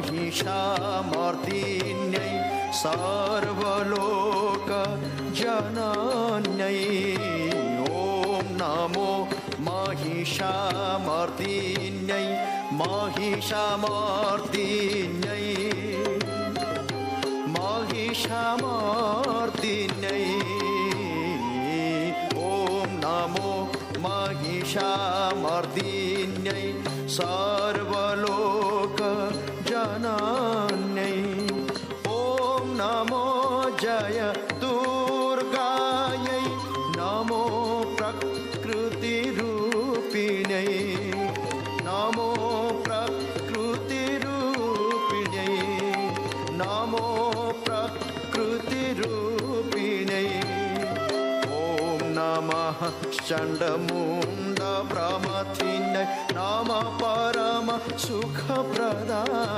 महिषामर्दिन्यै सर्वलोकजनन्यै ॐ नमो महिषामर्दिन्यै महिषामर्दिन्यै महिषामर्दिन्यै ॐ नमो महिषामर्दिन्यै सर्वलोकजनन्यै ॐ नमो जय दुर्गायै नमो प्रकृतिरूपिण्यै नमो प्रकृतिरूपिण्यै नमो प्रकृतिरूपिण्यै ॐ नमः चण्डमुण्डप्रमथिन्यै नमः परम सुखप्रदाय